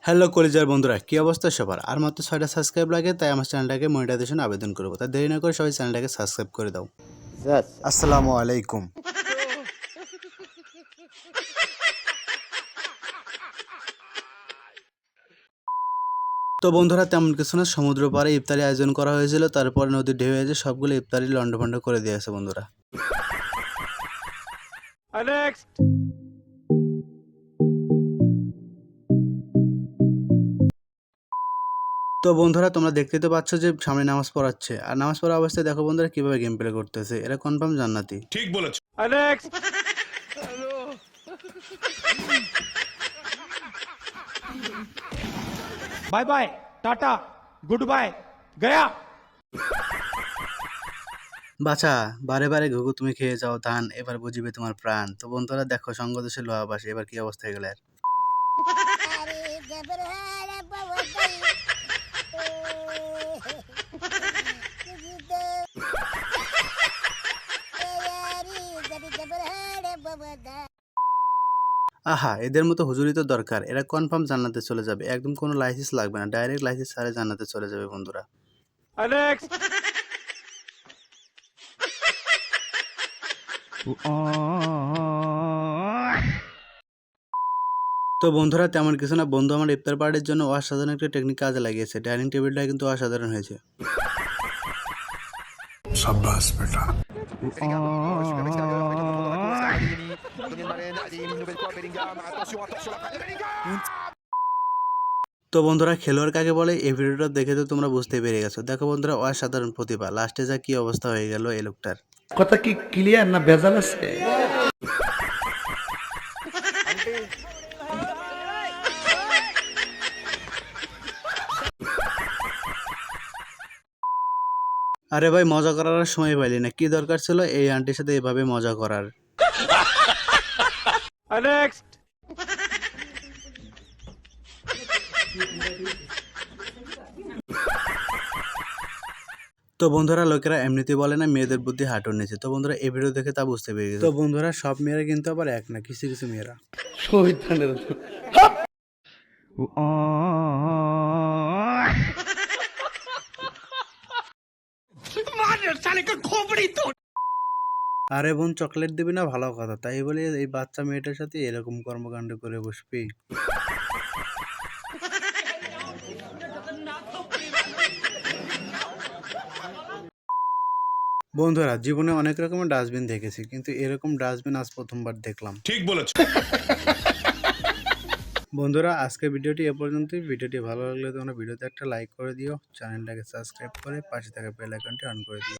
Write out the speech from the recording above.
Hello কলিজার বন্ধুরা, কি অবস্থা সবার? আর মাত্র 6টা সাবস্ক্রাইব লাগে, তাই আমার চ্যানেলটাকে মনিটাইজেশন আবেদন করবো। তাই দেরি না করে সবাই চ্যানেলটাকে সাবস্ক্রাইব করে দাও। আসসালামু আলাইকুম। তো বন্ধুরা, তেমন কিছু না, সমুদ্র পাড়ে ইফতারি আয়োজন করা হয়েছিল, তারপরে নদীর ঢেউ এসে সবগুলো ইফতারি লন্ডভন্ড করে দিয়েছে বন্ধুরা। তো বন্ধুরা, তোমরা দেখতেই তো পাচ্ছ যে সামনে নামাজ পড়াচ্ছে, আর নামাজ পড়া অবস্থায় দেখো বন্ধুরা কিভাবে গেম প্লে করতেছে। এরা কনফার্ম জান্নাতি। ঠিক বলেছো। Bye bye tata goodbye गया। বাছা, বারে বারে ঘুঘু তুমি খেয়ে যাও ধান, এবার বুঝিবে তোমার প্রাণ। তো বন্ধুরা দেখো, সঙ্গদোষে লোহা বাসে, এবার কি অবস্থা হয়ে গেল আর। আহা, এদের মতো হুজুরি তো দরকার। এরা কনফার্ম জান্নাতে চলে যাবে, একদম কোনো লাইসেন্স লাগবে না, ডাইরেক্ট লাইসেন্স ছাড়া জান্নাতে চলে যাবে বন্ধুরা। তো বন্ধুরা, তেমন কিছু না, বন্ধু আমার ইফতার পার্টির জন্য অসাধারণ একটা টেকনিক কাজে লাগিয়েছে। ডাইনিং টেবিলটা কিন্তু অসাধারণ হয়েছে। শাবাশ বেটা। তো বন্ধুরা, খেলোয়াড় কাকে বলে এই ভিডিওটা দেখে তো তোমরা বুঝতে পেরে গেছো। দেখো বন্ধুরা, অসাধারণ প্রতিভা, লাস্টে যা কি অবস্থা হয়ে গেল এই লোকটার। কথা কি ক্লিয়ার না ভেজাল আছে? আরে ভাই, মজা করার আর সময় পাইলি না? কি দরকার ছিল এই আন্টির সাথে এভাবে মজা করার? তো বন্ধুরা, লোকেরা এমনিতেই বলে না মেয়েদের বুদ্ধি হাঁটুর নিচে। তো বন্ধুরা, এই ভিডিও দেখে তা বুঝতে পেরে গেছে। তো বন্ধুরা, সব মেয়েরা কিন্তু আবার এক না, কিছু কিছু মেয়েরা। শহীদানের আরে বোন, চকলেট দিবি না? ভালো কথা, তাই বলে এই বাচ্চা মেয়েটার সাথে এরকম কর্মকাণ্ড করে বসবি? বন্ধুরা, জীবনে অনেক রকমের ডাস্টবিন দেখেছি, কিন্তু এরকম ডাস্টবিন আজ প্রথমবার দেখলাম। ঠিক বলেছো। বন্ধুরা, আজকে ভিডিওটি এ পর্যন্তই। ভিডিওটি ভালো লাগলে তোমরা ভিডিওতে একটা লাইক করে দিও, চ্যানেলটাকে সাবস্ক্রাইব করে পাশে থাকা বেল আইকনটি অন করে দিও।